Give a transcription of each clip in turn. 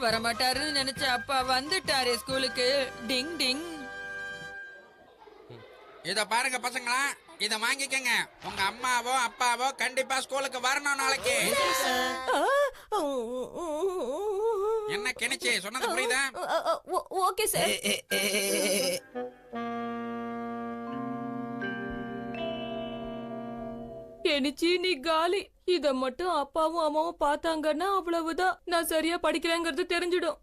வரமாட்டாருன்னு நினைச்ச அப்பா வந்துட்டாரே ஸ்கூலுக்கு. டிங் டிங். இத பாருங்க பசங்களா, இத வாங்கிக்கங்க. உங்க அம்மாவோ அப்பாவோ கண்டிப்பா ஸ்கூலுக்கு வரணும் நாளைக்கு. என்ன கெனிச்சி சொன்னது புரியுதா? Okay sir. கெனிச்சி நீ காலி. இத மட்டும் அப்பாவும் அம்மாவும் பார்த்தாங்கன்னா அவ்வளவுதான். நான் சரியா படிக்கிறேங்கிறது தெரிஞ்சிடும்.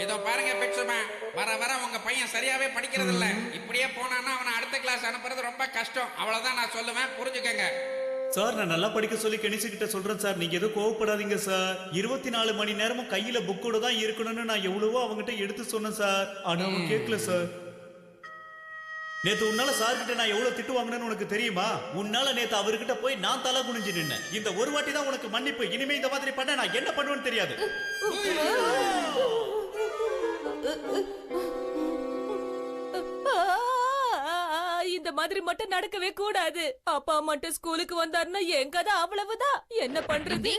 இதோ பாருங்க பிட்சுமா, வர வர உங்க பையன் சரியாவே படிக்கிறது இல்ல. இப்படியே போனான்னா அவனை அடுத்த கிளாஸ் அனுப்புறது ரொம்ப கஷ்டம். அவ்வளவுதான் நான் சொல்லுவேன், புரிஞ்சுக்கங்க. சார் நான் நல்லா படிக்க சொல்லி கணிச்சுக்கிட்ட சொல்றேன் சார். நீங்க எதுவும் கோவப்படாதீங்க சார். 24 மணி நேரமும் கையில புக்கோட தான் இருக்கணும்னு நான் எவ்வளவோ அவங்ககிட்ட எடுத்து சொன்னேன் சார். ஆனா அவன் கேட்கல சார். நேத்து உன்னால சார் கிட்ட நான் எவ்வளவு திட்டு வாங்கினேன்னு உனக்கு தெரியுமா? உன்னால நேத்து அவர்கிட்ட போய் நான் தலை குனிஞ்சு நின்னேன். இந்த ஒரு வாட்டி தான் உனக்கு மன்னிப்பு. இனிமே இந்த மாதிரி பண்ண நான் என்ன பண்ணுவேன்னு தெரியாது. இந்த மாதிரி மட்டும் நடக்கவே கூடாது. அப்பா மட்டும் ஸ்கூலுக்கு வந்தாருன்னா என் கதை அவ்வளவுதான். என்ன பண்றது?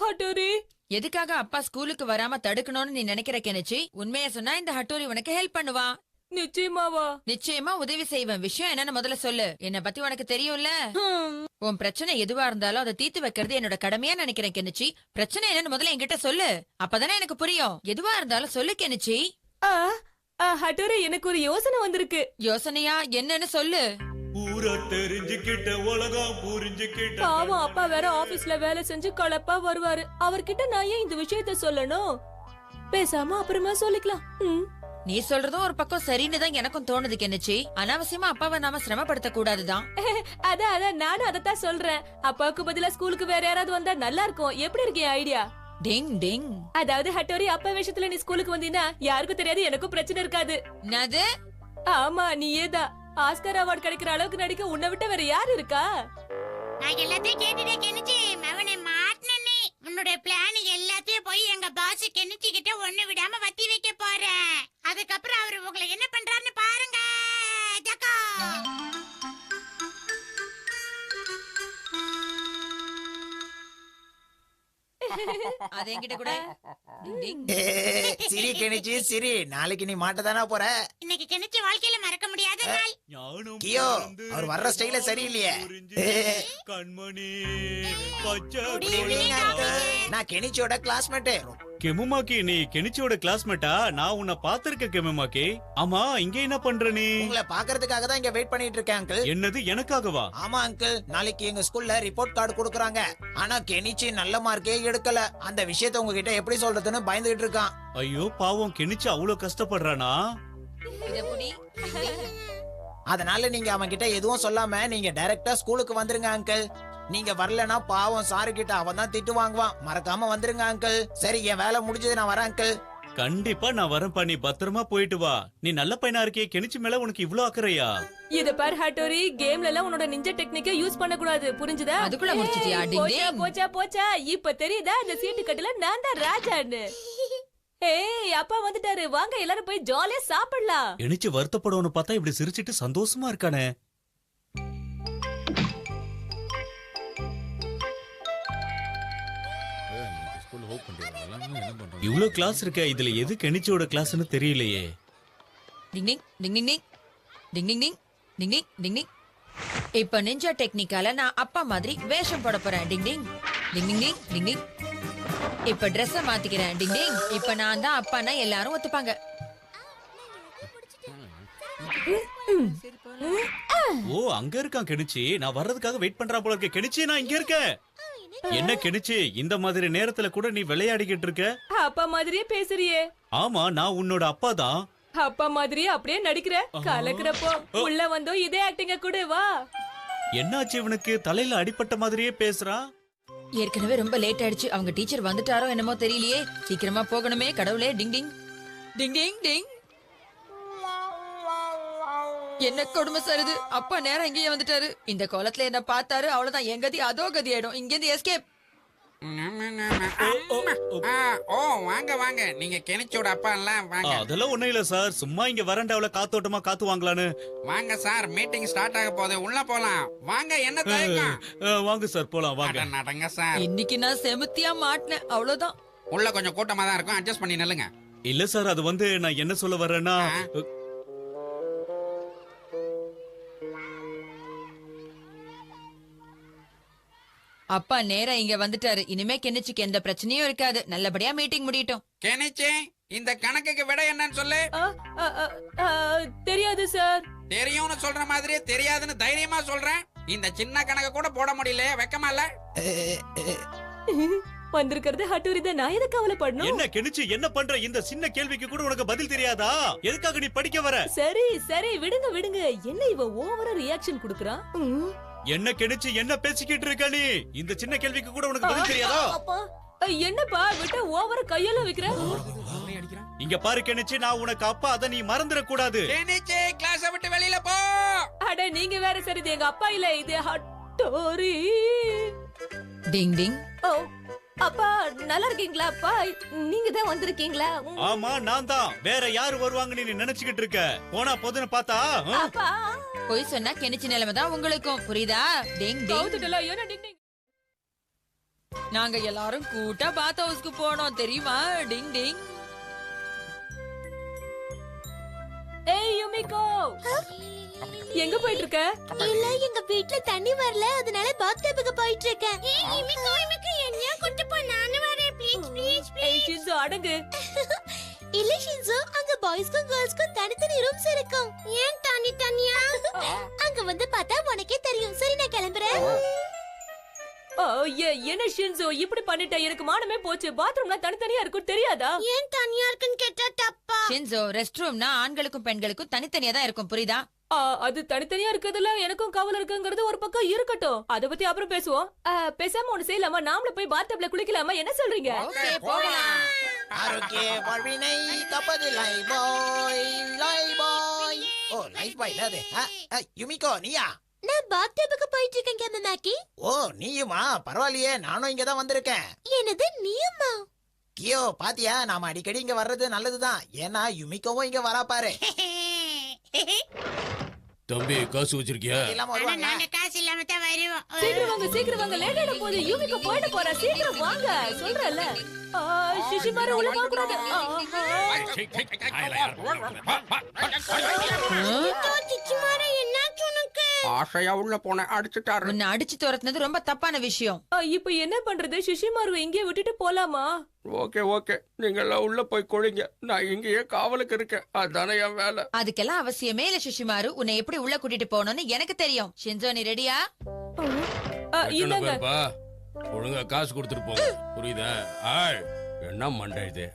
ஹட்டோரி, எதுக்காக அப்பா ஸ்கூலுக்கு வராம தடுக்கணும்னு நீ நினைக்கிற கெனிச்சி? உண்மையை சொன்னா இந்த ஹட்டோரி உனக்கு ஹெல்ப் பண்ணுவா. நிச்சயமாவா? நிச்சயமா உதவி செய்வேன். விஷயம் என்னன்னு முதல்ல சொல்லு. என்ன பத்தி உனக்கு தெரியும்ல. உன் பிரச்சனை எதுவா இருந்தாலும் அதை தீர்த்து வைக்கிறது என்னோட கடமையா நினைக்கிறேன் கெனிச்சி. பிரச்சனை என்னன்னு முதல்ல என்கிட்ட சொல்லு, அப்பதானே எனக்கு புரியும். எதுவா இருந்தாலும் சொல்லு கெனிச்சி. ஹட்டோரி, எனக்கு ஒரு யோசனை வந்திருக்கு. யோசனையா? என்னன்னு சொல்லு. ஊரா தெரிஞ்சுக்கிட்ட உலகம் புரிஞ்சுக்கிட்ட. பாவம் அப்பா வேற ஆபீஸ்ல வேலை செஞ்சு கலப்பா வருவாரு. அவர்கிட்ட நான் ஏன் இந்த விஷயத்த சொல்லணும்? பேசாம அப்புறமா சொல்லிக்கலாம். நீ சொல்றதும் ஒரு பக்கம் சரின்னு தான் எனக்கும் தோணுது கெனிச்சி. அனாவசியமா அப்பாவை நாம சிரமப்படுத்த கூடாதுதான். அதான் நானும் அதத்தான் சொல்றேன். அப்பாவுக்கு பதிலா ஸ்கூலுக்கு வேற யாராவது வந்தா நல்லா இருக்கும். எப்படி இருக்கு ஐடியா? டிங் டிங். அதாவது ஹட்டோரி, அப்பா விஷயத்துல நீ ஸ்கூலுக்கு வந்தீனா யாருக்கும் தெரியாது, எனக்கும் பிரச்சனை இருக்காது. என்னது? ஆமா, நீயேதான். ஆஸ்கர் அவார்ட் கிடைக்கிற அளவுக்கு நடிக்க உன்னை விட்ட வேற யாரு இருக்கா? நான் எல்லாத்தையும் கேட்டுட்டேன் கெனிச்சி. அவனை மாட்டனே. உன்னோட பிளான் எல்லாத்தையும் போய் எங்க பாஸ் கெனிச்சி கிட்ட ஒண்ணு விடாம வத்தி வைக்க போறேன். அதுக்கப்புறம் அவரு உங்களை என்ன பண்றாருன்னு பாருங்க. ஜக்கா அது என்கிட்ட கூட. சிரி கெனிச்சி சிரி, நாளைக்கு நீ மாட்டதானா போற? இன்னைக்கு கெனிச்சி வாழ்க்கையில மறக்க முடியாத நாள். கியோ, அவர் வர்ற ஸ்டைல சரியில்லையே. கண்மணி நான் கெனிச்சியோட கிளாஸ்மேட். கெமுமாக்கி, நீ கெனிச்சியோட கிளாஸ்மேட்டா? நான் உன்னை பாத்திருக்கேன் கெமுமாக்கி. ஆமா, இங்க என்ன பண்ற நீ? உங்களை பாக்குறதுக்காக தான் இங்க வெயிட் பண்ணிட்டு இருக்கேன் அங்கிள். என்னது, எனக்காகவா? ஆமா அங்கிள், நாளைக்கு எங்க ஸ்கூல்ல ரிப்போர்ட் கார்டு கொடுக்கறாங்க. ஆனா கெனிச்சி நல்ல மார்க்கே எடுக்கல. அந்த விஷயத்தை உங்ககிட்ட எப்படி சொல்றதுன்னு பயந்துகிட்டு இருக்கான். ஐயோ பாவம், கெனிச்சி அவ்வளவு கஷ்டப்படுறானா? அதனால நீங்க அவன் கிட்ட எதுவும் சொல்லாம நீங்க டைரக்டா ஸ்கூலுக்கு வந்துருங்க அங்கிள். நீங்க வரலனா பாவம் சாரு கிட்ட அவன் தான் திட்டு வாங்குவான். மறக்காம வந்துருங்க அங்கிள். சரி, என் வேலை முடிஞ்சது, நான் வரேன் அங்கிள். கண்டிப்பா நான் வரேன். நீ பத்திரமா போயிட்டு வா. நீ நல்ல பையனா இருக்கே. கெனிச்சி மேல உனக்கு இவ்ளோ அக்கறையா? இத பார் ஹட்டோரி, கேம்ல எல்லாம் உன்னோட நிஞ்ச டெக்னிக்க யூஸ் பண்ண கூடாது, புரிஞ்சுதா? அதுக்குள்ள முடிச்சிட்டியா? போச்சா இப்ப தெரியுதா இந்த சீட்டு கட்டுல நான் தான் ராஜான்னு? ஏய், அப்பா வந்துட்டாரு. வாங்க எல்லாரும் போய் ஜாலியா சாப்பிடலாம். கெனிச்சி வருத்தப்படுவனு பார்த்தா இப்படி சிரிச்சிட்டு சந்தோஷமா இருக்கானே. இவ்ளோ கிளாஸ் இருக்க, இதுல எது கெனிச்சியோட கிளாஸ்னு தெரியலையே. டிங் டிங் டிங் டிங் டிங் டிங் டிங் டிங் டிங் டிங் டிங். இப்ப நிஞ்சா டெக்னிக்கால நான் அப்பா மாதிரி வேஷம் போட போறேன். டிங் டிங் டிங் டிங் டிங் டிங் டிங். இப்ப ட்ரெஸ்ஸ மாத்திக்கிறேன். டிங் டிங். இப்ப நான் தான் அப்பான்னா எல்லாரும் ஒத்துப்பாங்க. ஓ, அங்க இருக்கான் கெனிச்சி. நான் வர்றதுக்காக வெயிட் பண்றா போல இருக்க. கெனிச்சி, நான் இங்க இருக்கேன். என்ன கெனிச்சி, இந்த மாதிரி நேரத்துல கூட நீ விளையாடிக்கிட்டு இருக்க? அப்பா மாதிரியே பேசுறியே. ஆமா, நான் உன்னோட அப்பா தான். அப்பா மாதிரியே அப்படியே நடிக்கிற. கலக்குறப்போ உள்ள வந்தோ இதே ஆக்டிங்க கூட. வா. என்னாச்சு இவனுக்கு? தலையில அடிபட்ட மாதிரியே பேசுறான். ஏற்கனவே ரொம்ப லேட் ஆயிடுச்சு. அவங்க டீச்சர் வந்துட்டாரோ என்னமோ தெரியலையே. சீக்கிரமா போகணுமே. கடவுளே. டிங் டிங் டிங் டிங் டிங். என்ன கொடுமை சருது. அப்பா நேரம் இங்கேயே வந்துட்டாரு. இந்த கோலத்துல என்ன பார்த்தாரு, அவ்வளவுதான். என் கதி அதோ கதி ஆயிடும். இங்க இருந்து எஸ்கேப். ஓ வாங்க வாங்க, நீங்க கெனிச்சியோட அப்பா எல்லாம் வாங்க. அதெல்லாம் ஒண்ணும் இல்ல சார், சும்மா இங்க வரண்டாவில காத்தோட்டமா காத்து வாங்கலான்னு. வாங்க சார், மீட்டிங் ஸ்டார்ட் ஆக போகுது, உள்ள போலாம் வாங்க. என்ன தயக்கம்? வாங்க சார், போலாம் வாங்க. நடங்க சார். இன்னைக்கு நான் செமத்தியா மாட்டினேன், அவ்வளவுதான். உள்ள கொஞ்சம் கூட்டமா தான் இருக்கும், அட்ஜஸ்ட் பண்ணி நில்லுங்க. இல்ல சார், அது வந்து நான் என்ன சொல்ல வர்றேன்னா அப்பா நேரா இங்க வந்துட்டாரு. இனிமே கெனிச்சிக்கு எந்த பிரச்சனையும் இருக்காது. நல்லபடியா மீட்டிங் முடியட்டும். கெனிச்சி, இந்த கணக்குக்கு விட என்னன்னு சொல்லு. ஆ, ஆ, ஆ, ஆ, தெரியாது சார். தெரியும்னு சொல்ற மாதிரி தெரியாதுன்னு தைரியமா சொல்றேன். இந்த சின்ன கணக்கு கூட போட முடியல, வெக்கமா இல்ல? வந்திருக்கிறது ஹட்டூரி தான். நான் எதுக்கு கவலைப்படணும்? என்ன கெனிச்சு, என்ன பண்ற? இந்த சின்ன கேள்விக்கு கூட உனக்கு பதில் தெரியாதா? எதுக்காக நீ படிக்க வர? சரி சரி, விடுங்க விடுங்க. என்ன இவ ஓவரா ரியாக்ஷன் குடுக்குறான்? என்ன கெனிச்சு, என்ன பேசிக்கிட்டு இருக்க நீ? இந்த சின்ன கேள்விக்கு கூட உனக்கு பதில் தெரியாதா? அப்பா, என்னப்பா விட்டு ஓவரா கையெல்லாம் வைக்கிற? இங்க பாரு கெனிச்சு, நான் உனக்கு அப்பா, அத நீ மறந்துட கூடாது. கெனிச்சி, கிளாஸை விட்டு வெளியில போ. அட நீங்க வேற. சரி, இது எங்க அப்பா இல்ல, இது ஹட்டோரி. டிங் டிங். ஓ, அப்பா நல்லா இருக்கீங்களா? அப்பா நீங்க தான் வந்திருக்கீங்களா? ஆமா, நான் தான். வேற யாரு வருவாங்கன்னு நீ நினைச்சுக்கிட்டு இருக்க? போனா போதுன்னு பார்த்தா அப்பா போய் சொன்னா கெனிச்சி நிலைமை தான் உங்களுக்கும், புரியுதா? டிங் டிங். கவுத்துட்டல. என்ன டிங் டிங்? நாங்க எல்லாரும் கூட்டா பாத் ஹவுஸ்க்கு போனோம் தெரியுமா? டிங் டிங். ஏய் யுமிகோ, எங்க போயிட்டு இருக்க? இல்ல, எங்க வீட்ல தண்ணி வரல, அதனால பாத்டப்புக்கு போயிட்டு இருக்கேன். என்னையா கூட்டு போ, நானும் வரேன். ப்ளீஸ் ப்ளீஸ் ஏய் ஷின்சோ, அடங்கு. இல்ல ஷின்சோ, அங்க பாய்ஸ்க்கும் கேர்ள்ஸ்க்கும் தனித்தனி ரூம்ஸ் இருக்கும். ஏன் தனி தனியா? அங்க வந்து பார்த்தா உனக்கே தெரியும். சரி, நான் கிளம்புறேன். ஓ, என்ன ஷின்சோ இப்படி பண்ணிட்ட? எனக்கு மானமே போச்சு. பாத்ரூம்ல தனித்தனியா இருக்கும், தெரியாதா? ஏன் தனியா இருக்குன்னு கேட்டா தப்பா? ஷின்சோ, ரெஸ்ட் ரூம்னா ஆண்களுக்கும் பெண்களுக்கும் தனித்தனியா தான் இருக்கும், புரியுதா? அது தனித்தனியா இருக்கிறதுல எனக்கும் கவலை இருக்குங்கிறது ஒரு பக்கம் இருக்கட்டும். அத பத்தி அப்புறம் பேசுவோம். பேசாம ஒண்ணு செய்யலாமா? நாமளே போய் பாத்டப்ல குளிக்கலாமா? என்ன சொல்றீங்க? ஓகே, போகலாம். ஆரோக்கிய வாழ்வினை கப்பது லைஃப் பாய், லைஃப் பாய். ஓ, லைஃப் பாய் அது. யுமிகோ, நீயா? நான் பாத்டப்புக்கு போயிட்டு இருக்கேன் கேமமாக்கி. ஓ, நீயுமா? பரவாயில்லையே, நானும் இங்க தான் வந்திருக்கேன். என்னது, நீயுமா? கியோ, பாத்தியா, நாம அடிக்கடி இங்க வர்றது நல்லதுதான். ஏன்னா யுமிகோவும் இங்க வரா பாரு. தம்பி, காசு வச்சிருக்கியா? இல்லாம ஆனா வருவாங்களா? நாங்க காசு இல்லாம தான் வருவோம். சீக்கிரம் வாங்க, சீக்கிரம் வாங்க. லேட் ஆயிட போகுது. யூமிகோ போயிட போறா. சீக்கிரம் வாங்க, சொல்றல. சிஷிமாரு உள்ள போக கூடாது. சிச்சுமாரா, என்னாச்சு உனக்கு? ஆசையா உள்ள போன அடிச்சுட்டாரு. உன்னை அடிச்சு துரத்துனது ரொம்ப தப்பான விஷயம். இப்ப என்ன பண்றது? சிஷிமாருவை இங்கே விட்டுட்டு போலாமா? ஓகே ஓகே, நீங்க எல்லாம் உள்ள போய் கொள்ளுங்க. நான் இங்கேயே காவலுக்கு இருக்கேன், அதானே என் வேலை. அதுக்கெல்லாம் அவசியமே இல்ல சிஷிமாரு. உன்னை எப்படி உள்ள கூட்டிட்டு போகணும்னு எனக்கு தெரியும். ஷின்சோ, நீ ரெடியா? இந்தாங்க. பாருப்பா, ஒழுங்கா காசு கொடுத்துட்டு போங்க, புரியுதா? ஆய், என்ன மண்டை இது?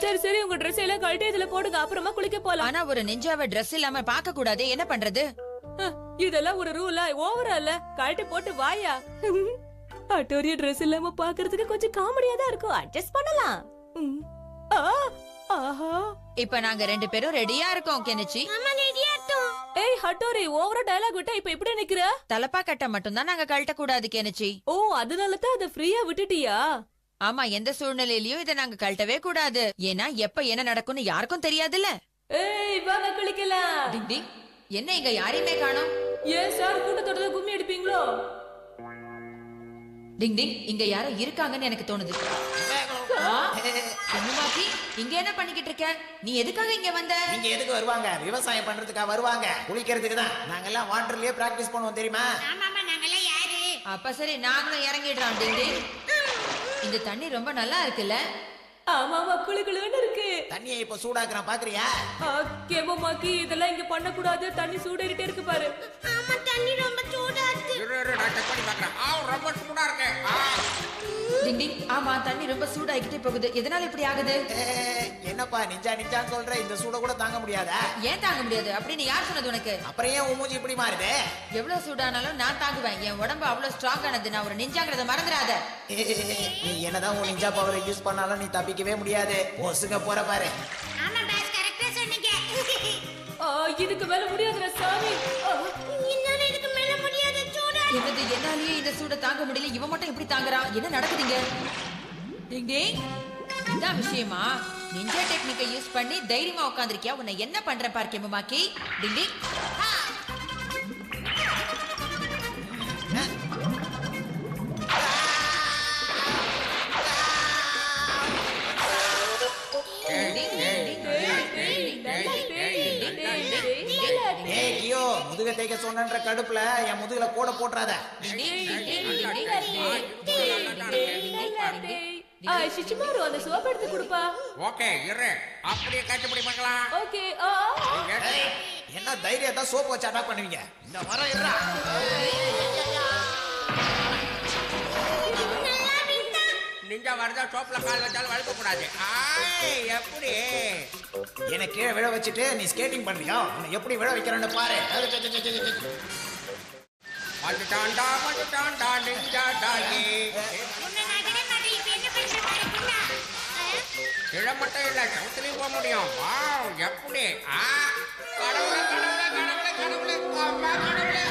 சரி சரி, உங்க ட்ரெஸ் எல்லாம் கழட்டி இதுல போடுங்க. அப்புறமா குளிக்க போலாம். ஆனா ஒரு நெஞ்சாவை Dress இல்லாம பார்க்க கூடாது. என்ன பண்றது? இதெல்லாம் ஒரு ரூலா? ஓவரா இல்ல? கழட்டி போட்டு வாயா. அட்டோரிய ட்ரெஸ் இல்லாம பாக்குறதுக்கு கொஞ்சம் காமெடியா தான் இருக்கும். அட்ஜஸ்ட் பண்ணலாம். ஆஹா, இப்ப நாங்க 2 பேரும் ரெடியா இருக்கோம் கெனிச்சி. அம்மா ரெடியா இருக்கோம். ஏய் ஹட்டோரி, ஓவரா டயலாக் விட்டா இப்ப இப்படி நிக்கிற? தலப்பா கட்ட மட்டும் தான் நாங்க கழட்ட கூடாது கெனிச்சி. ஓ, அதனால தான் அத ஃப்ரீயா விட்டுட்டியா? ஆமா, எந்த சூழ்நிலையிலயும் இதை நாங்க கழட்டவே கூடாது. ஏன்னா எப்ப என்ன நடக்கும்னு யாருக்கும் தெரியாதுல்ல. ஏய் வாங்க குளிக்கலாம். டிங் டிங். என்ன இங்க யாரையுமே காணோம்? ஏன் சார் கூட்டத்தோட கும்மி அடிப்பீங்களோ? டிங் டிங், இங்க யாரோ இருக்காங்கன்னு எனக்கு தோணுது. கண்ணுமாக்கி, இங்க என்ன பண்ணிக்கிட்டு இருக்க? நீ எதுக்காக இங்க வந்த? இங்க எதுக்கு வருவாங்க? விவசாயம் பண்றதுக்காக வருவாங்க. குளிக்கிறதுக்கு தான். நாங்கெல்லாம் வாட்டர்லயே பிராக்டிஸ் பண்ணுவோம், தெரியுமா? ஆமாமா, நாங்கெல்லாம் யாரு? அப்ப சரி, நாங்களும் இறங்கிடுறோம். டிங் டிங். இந்த தண்ணி ரொம்ப நல்லா இருக்குல்ல? ஆமாமா, குளு குளுன்னு இருக்கு. தண்ணியை இப்ப சூடாக்குறான், பாக்குறியா? கேமமாக்கி, இதெல்லாம் இங்க பண்ண கூடாது. தண்ணி சூடேறிட்டே இருக்கு பாரு. ஆமா, தண்ணி ரொம்ப சூடா இருக்கு. நான் செக் பண்ணி பார்க்கறேன். ரொம்ப சூடா இருக்கு. டிங் டிங். ஆமா, தண்ணி ரொம்ப சூடாகிட்டே போகுது. எதனால இப்படி ஆகுது? என்னப்பா நிஞ்சா நிஞ்சான்னு சொல்ற? இந்த சூட கூட தாங்க முடியாதா? ஏன் தாங்க முடியாது அப்படின்னு யார் சொன்னது உனக்கு? அப்புறம் ஏன் உன் மூஞ்சி இப்படி மாறுது? எவ்வளவு சூடானாலும் நான் தாங்குவேன். என் உடம்பு அவ்வளவு ஸ்ட்ராங் ஆனது. நான் ஒரு நிஞ்சாங்கிறத மறந்துடாத. நீ என்னதான் உன் நிஞ்சா பவரை யூஸ் பண்ணாலும் நீ தப்பிக்கவே முடியாது. ஒசுங்க போற பாரு. ஆமா பாஸ், கரெக்ட்டா சொன்னீங்க. இதுக்கு மேல முடியாதுடா சாமி. என்னால இதுக்கு மேல முடியாது, சூடா இருக்கு. என்னது, என்னாலயே இந்த சூட தாங்க முடியல. இவன் மட்டும் எப்படி தாங்குறான்? என்ன நடக்குதுங்க? டிங் டிங். இதான் விஷயமா? நிஞ்சா டெக்னிக்கை யூஸ் பண்ணி தைரியமா உட்கார்ந்திருக்கியா? உன்னை என்ன பண்ற பார் கெமுமாக்கி. டிங் டிங். வைக்க சொன்னன்ற கடுப்புல என் முதுகுல கூட போட்டுறாத. சிச்சுமாரு அந்த சோப் எடுத்து கொடுப்பா. ஓகே இரு, அப்படியே காய்ச்சப்படி பார்க்கலாம். ஓகே. ஏய், என்ன தைரியம் தான் சோப்பு வச்சு அட்டாக் பண்ணுவீங்க? இந்த வர இருடா. நிஞ்சா வருதா சோப்ல கால் வச்சாலும் வழுக்க கூடாது. எப்படி என்ன கீழே விழ வச்சுட்டு நீ ஸ்கேட்டிங் பண்றியா? உன்னை எப்படி விழ வைக்கிறேன்னு பாரு. மச்சாண்டா நிஞ்சா டாகி. உன்னை நான் விட மாட்டேன். இப்ப என்ன பண்ற பாரு குண்டா. கிழ மட்டும் இல்ல, சவுத்துலயும் போக முடியும். வாவ், எப்படி கடவுளே கடவுளே கடவுளே கடவுளே அம்மா கடவுளே.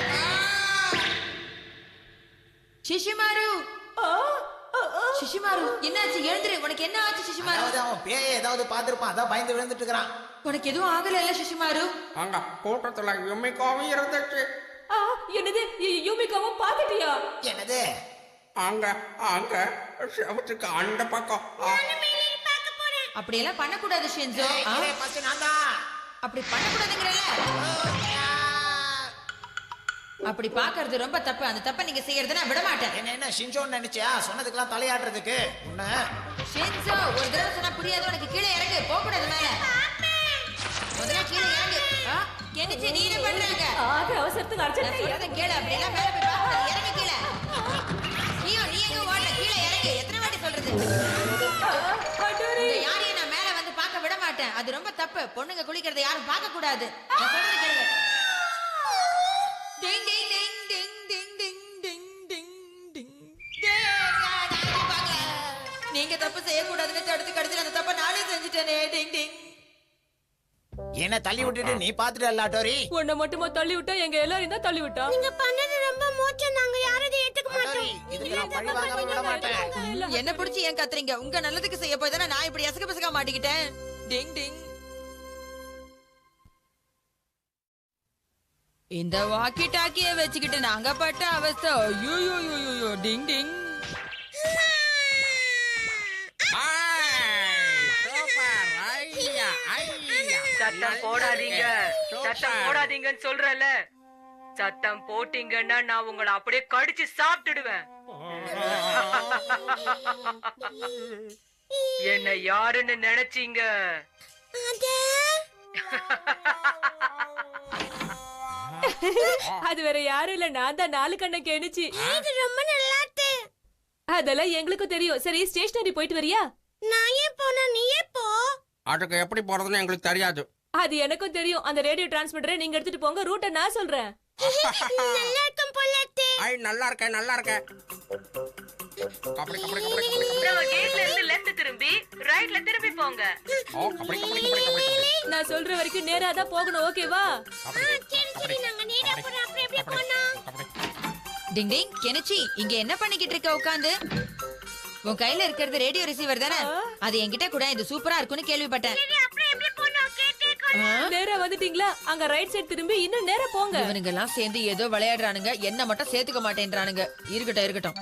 சிஷிமாரு சிஷிமாரு என்னாச்சு? எழுந்துரு. உனக்கு என்ன ஆச்சு சிஷிமாரு? அதாவது அவன் பேயை ஏதாவது பார்த்திருப்பான், அதான் பயந்து விழுந்துட்டு இருக்கிறான். உனக்கு எதுவும் ஆகல இல்ல சிஷிமாரு? அங்க கூட்டத்துல யுமிக்காவும் இருந்துச்சு. என்னது யூமிகாவும் பாத்துட்டியா? என்னது? அங்க அங்க செவத்துக்கு அந்த பக்கம். அப்படியெல்லாம் பண்ணக்கூடாது ஷென்சோ. அப்படி பண்ணக்கூடாதுங்கிறல்ல. அப்படி பாக்குறது ரொம்ப தப்பு. அந்த தப்பை நீங்க செய்யறத நான் விட மாட்டேன். என்ன ஷின்சோன்னு நினைச்சியா? சொன்னதுக்கெல்லாம் தலையாட்டுறதுக்கு உன்ன. ஷென்சோ, ஒரு தடவை சொன்னா புரியாது உனக்கு. கீழே இறங்கு. போக கூடாது மேல. முதல்ல கீழே இறங்கு. கெனிச்சி நீ என்ன பண்றாங்க? அவசரத்துக்கு அர்ஜென்ட் சொல்றத கேளு. அப்படி எல்லாம் மேல போய் பார்க்க கூடாது. இறங்கு கீழே. நீ எங்க ஓடல? கீழே இறங்கு. எத்தனை வாட்டி சொல்றது? யாரையும் நான் மேல வந்து பார்க்க விட மாட்டேன். அது ரொம்ப தப்பு. பொண்ணுங்க குளிக்கிறத யாரும் பார்க்க கூடாது. நான் சொல்றத கேளுங்க. டிங் டிங் டிங் டிங் டிங் டிங் டிங் டிங் டிங். நீங்க தப்பு செய்யக்கூடாதுன்னு தடுத்து கடைசியில் அந்த தப்பை நானே செஞ்சுட்டேனே. டிங் டிங். என்ன தள்ளி விட்டுட்டு நீ பாத்துட்டு அல்லாட்டோரி? உன்னை மட்டுமா தள்ளி விட்டா? எங்க எல்லாரும் தான் தள்ளி விட்டா. நீங்க பண்ணது ரொம்ப மோசம். நாங்க யாரும் இதை ஏத்துக்க மாட்டோம். இதுக்கு நான் பழி வாங்க விட மாட்டேன். என்ன புடிச்சு ஏன் கத்துறீங்க? உங்க நல்லதுக்கு செய்ய போய் தானே நான் இப்படி எசக பசக மாட்டிக்கிட்டேன். டிங் டிங். இந்த வாக்கி டாக்கிய வச்சுக்கிட்டு நாங்க பட்ட அவஸ்தை. ஐயோ டிங் டிங். சத்தம் போடாதீங்க. சத்தம் போடாதீங்கன்னு சொல்றல. சத்தம் போட்டீங்கன்னா நான் உங்களை அப்படியே கடிச்சு சாப்பிட்டுடுவேன். என்ன யாருன்னு நினைச்சீங்க? அது வேற யாரும் இல்ல, நான் தான் நாலு கண்ண கெனிச்சு. இது ரொம்ப நல்லா இருக்கு. அதெல்லாம் எங்களுக்கும் தெரியும். சரி ஸ்டேஷனரி போயிட்டு வரியா? நான் ஏன் போனா நீயே போ. அதுக்கு எப்படி போறதுன்னு எங்களுக்கு தெரியாது. அது எனக்கும் தெரியும். அந்த ரேடியோ டிரான்ஸ்மிட்டரை நீங்க எடுத்துட்டு போங்க. ரூட்டை நான் சொல்றேன். நல்லா இருக்கும் போல இருக்கு. நல்லா இருக்கேன் நல்லா இருக்கேன். கபடி கபடி கபடி கபடி. நம்ம கேட்ல இருந்து லெஃப்ட் திரும்பி ரைட்ல திரும்பி போங்க. கபடி கபடி கபடி கபடி. நான் சொல்ற வரைக்கும் நேரா தான் போகணும். ஓகேவா? சரி நாங்க நேரா போறோம். அப்புறம் எப்படி போனோம்? டிங் டிங். கெனிச்சி, இங்க என்ன பண்ணிக்கிட்டு இருக்க உட்காந்து? உன் கையில இருக்கிறது ரேடியோ ரிசீவர் தானே? அது என்கிட்ட கூட. இது சூப்பரா இருக்குன்னு கேள்விப்பட்டேன். அப்புறம் எப்படி போனோம்? கேட்டே நேரா வந்துட்டீங்களா? அங்க ரைட் சைடு திரும்பி இன்னும் நேரா போங்க. இவனுங்க எல்லாம் சேர்ந்து ஏதோ விளையாடுறானுங்க. என்ன மட்டும் சேர்த்துக்க மாட்டேன்றானுங்க. இருக்கட்டும் இருக்கட்டும்.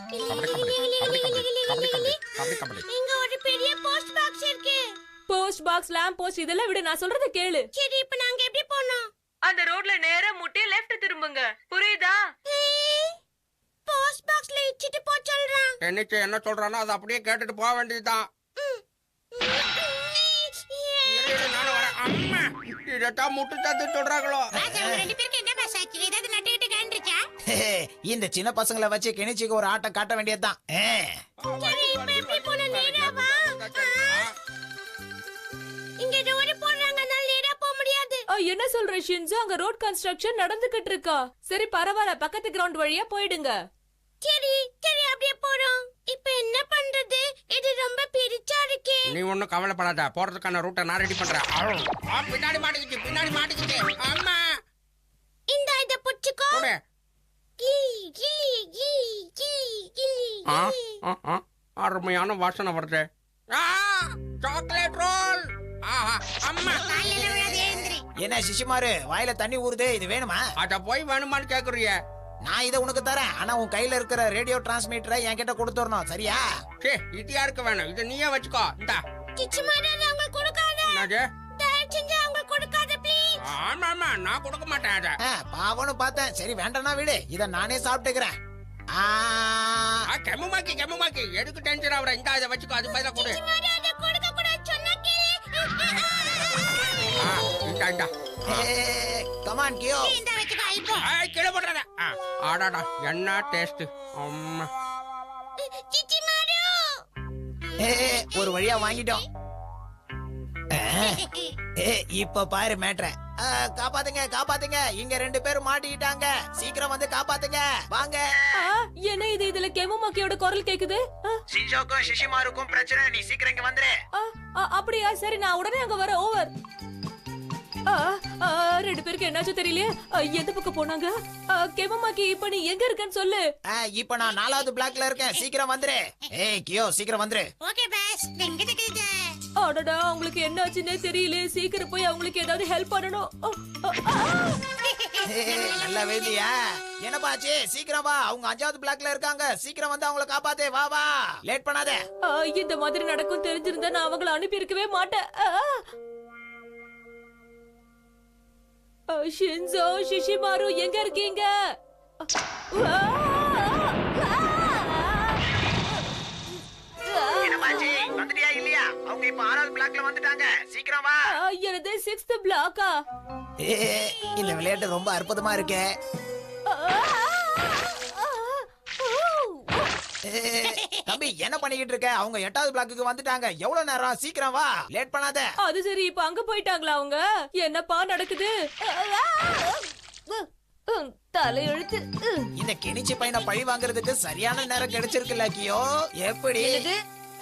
இங்க ஒரு பெரிய போஸ்ட் பாக்ஸ் இருக்கு. போஸ்ட் பாக்ஸ், லேம்ப் போஸ்ட் இதெல்லாம் விட நான் சொல்றத கேளு. சரி இப்போ நாங்க எப்படி போனோம்? அந்த ரோட்ல நேரா முட்டி லெஃப்ட் திரும்புங்க. புரியுதா? போஸ்ட் பாக்ஸ்ல இச்சிட்டு போ சொல்றான். என்ன சொல்றானோ அதை அப்படியே கேட்டுட்டு போக வேண்டியதுதான். நானும் வரேன். அம்மா இதத்தான் முட்டு தத்து சொல்றாங்களோ. ரெண்டு பேருக்கு என்ன பேசாச்சு? ஏதாவது நட்டுக்கிட்டு காண்டிருச்சா? இந்த சின்ன பசங்களை வச்சு கெனிச்சிக்கு ஒரு ஆட்டம் காட்ட வேண்டியதுதான். சரி இப்போ எப்படி போனோம்? நேரா வா. இங்க ரோடு போடுறாங்கனால நேரா போக முடியாது. என்ன சொல்ற ஷின்சோ? அங்க ரோட் கன்ஸ்ட்ரக்ஷன் நடந்துகிட்டு இருக்கா. சரி பரவாயில்ல, பக்கத்து கிரவுண்ட் வழியா போயிடுங்க. சரி அப்படியே போறோம். இப்போ என்ன பண்றது? இது ரொம்ப பெருசா இருக்கே. நீ ஒண்ணும் கவலைப்படாத. போறதுக்கான ரூட்டை நான் ரெடி பண்றேன். பின்னாடி மாட்டிக்கிச்சு. அம்மா இந்த இத புடிச்சுக்கோ. அருமையான வாசனை வருது. Chocolate roll. அம்மா என்ன சிசுமாரு, வாயில தண்ணி ஊறுதே, இது வேணுமா? அத போய் வேணுமான்னு கேக்குறிய? நான் இதை உனக்கு தரேன். ஆனா உன் கையில இருக்கிற ரேடியோ டிரான்ஸ்மிட்டரை என்கிட்ட கொடுத்துடணும், சரியா? இது யாருக்கு வேணும்? இதை நீயே வச்சுக்கோ. இந்தா. சிச்சுமாரு அவங்க கொடுக்காத. என்னது? தயவு செஞ்சு அவங்க கொடுக்காத ப்ளீஸ். ஆமா ஆமா நான் கொடுக்க மாட்டேன் அத பாவம்னு பார்த்தேன். சரி வேண்டாம்னா விடு, இத நானே சாப்பிட்டுக்கிறேன். கெம்முமாக்கி எதுக்கு டென்ஷன் ஆகுற? இந்த அதை வச்சுக்கோ, அது பதிலா கொடு. இந்தா கமான் கியோ. இந்த வச்சுக்கோ இப்போ. கீழே போடுறத. ஆடாடா என்ன டேஸ்ட். அம்மா சிச்சி மாரு. ஒரு வழியா வாங்கிட்டோம். இப்ப பாரு மேட்ர. காப்பாத்துங்க, இங்க 2 பேரும் மாட்டிக்கிட்டாங்க. சீக்கிரம் வந்து காப்பாத்துங்க, வாங்க. என்ன இதுல கெமுமாக்கியோட குரல் கேக்குது? ஷின்சோக்கும் ஷிஷிமாருக்கும் பிரச்சனை, நீ சீக்கிரம் இங்க வந்துரு. அப்படியா? சரி நான் உடனே அங்க வர. ஓவர். 2 பேருக்கு என்னாச்சு தெரியலையே. எந்த பக்கம் போனாங்க? கெமுமாக்கி இப்ப நீ எங்க இருக்கன்னு சொல்லு. இப்ப நான் 4வது பிளாக்ல இருக்கேன், சீக்கிரம் வந்துரு. கியோ சீக்கிரம் வந்துரு. Okay boss. எங்க இருக்குது? அடடா, அவங்களுக்கு என்னாச்சுன்னே தெரியல. சீக்கிரம் போய் அவங்களுக்கு ஏதாவது ஹெல்ப் பண்ணணும். நல்ல வேதியா. என்னப்பாச்சு? சீக்கிரம் வா, அவங்க 5வது பிளாக்ல இருக்காங்க. சீக்கிரம் வந்து அவங்கள காப்பாத்தே. வா லேட் பண்ணாத. இந்த மாதிரி நடக்கும் தெரிஞ்சிருந்தா நான் அவங்கள அனுப்பி இருக்கவே மாட்டேன். ஷின்சோ, ஷிஷிமாரு எங்க இருக்கீங்க? என்னப்பாச்சு? வந்துட்டியா இல்லையா? அவங்க இப்ப 6வது பிளாக்ல வந்துட்டாங்க. சீக்கிரம் வா. எனது 6th பிளாக்கா? இந்த விளையாட்டு ரொம்ப அற்புதமா இருக்கே. தம்பி என்ன பண்ணிக்கிட்டு இருக்க? அவங்க 8வது பிளாக்குக்கு வந்துட்டாங்க. எவ்வளவு நேரம்? சீக்கிரம் வா, லேட் பண்ணாத. அது சரி, இப்ப அங்க போயிட்டாங்களா அவங்க? என்னப்பா நடக்குது? தலையெழுத்து. இந்த கெனிச்சி பையனை பழி வாங்குறதுக்கு சரியான நேரம் கிடைச்சிருக்குல்ல கியோ. எப்படி? என்னது?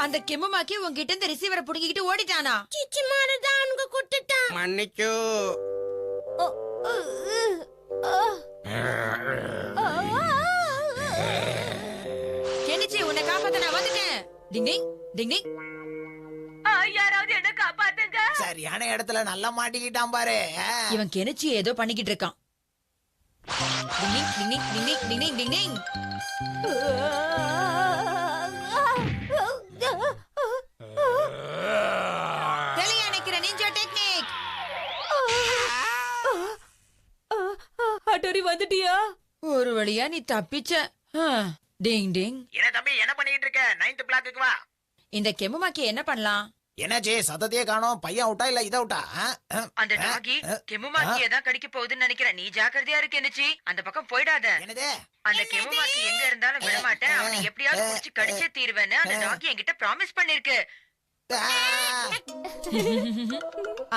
அந்த கெமுமாக்கி உங்ககிட்ட இந்த ரிசீவரை புடுங்கிக்கிட்டு ஓடிட்டானா? சிச்சி மாரு தான் உனக்கு குடுத்துட்டான். மன்னிச்சு. கெனிச்சி, உன்னை காப்பாத்த நான் வந்துட்டேன். டிங் டிங் டிங் டிங். யாராவது என்ன காப்பாத்துங்க. சரியான இடத்துல நல்லா மாட்டிக்கிட்டான் பாரு. இவன் கெனிச்சி ஏதோ பண்ணிக்கிட்டு இருக்கான். டிங் டிங் டிங் டிங் டிங் டிங் டிங் டிங் டிங். தெளிய நிக்கிற நிஞ்சா டெக்னிக். அட்டோரி வந்துட்டியா? ஒரு வழியா நீ தப்பிச்ச. டிங் டிங். என்ன தம்பி என்ன பண்ணிக்கிட்டு இருக்க? 9th பிளாக்குக்கு வா. இந்த கெமுமாக்கி என்ன பண்ணலாம்? என்னாச்சு? சத்தத்தையே காணோம். பையன் அவுட்டா இல்ல இத அவுட்டா? அந்த டாகி கெமுமாக்கியை தான் கடிக்க போகுதுன்னு நினைக்கிறேன். நீ ஜாக்கிரதையா இருக்கு கெனிச்சி. அந்த பக்கம் போயிடாத. என்னது? அந்த கெமுமாக்கி எங்க இருந்தாலும் விட மாட்டேன். அவனை எப்படியாவது புடிச்சு கடிச்சே தீருவேன்னு அந்த டாகி என்கிட்ட ப்ராமிஸ் பண்ணிருக்கு.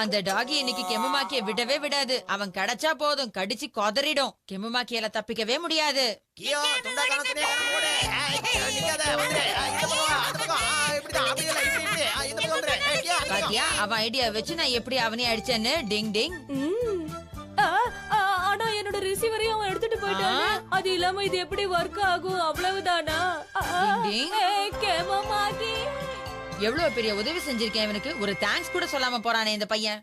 அந்த டாகி இன்னைக்கு கெமுமாக்கிய விடவே விடாது. அவன் கிடைச்சா போதும், கடிச்சு கொதறிடும். கெமுமாக்கியால தப்பிக்கவே முடியாது. கியோ துண்டா கணத்துனே கணம் போடு. நிக்காத, வந்துரு. இந்த பக்கம் வா, அந்த பக்கம். இப்படிதான், அப்படி இல்ல, இப்படி. இந்த பக்கம் வந்துரு. கியோ அந்த பக்கம். பாத்தியா, அவன் ஐடியா வச்சு நான் எப்படி அவனே அடிச்சேன்னு. டிங் டிங். ஆனா என்னோட ரிசீவரையும் அவன் எடுத்துட்டு போயிட்டான். அது இல்லாம இது எப்படி ஒர்க் ஆகும்? அவ்வளவுதானா? டிங். கெமுமாக்கி எவ்வளவு பெரிய உதவி செஞ்சிருக்கேன் இவனுக்கு. ஒரு தேங்க்ஸ் கூட சொல்லாம போறானே இந்த பையன்.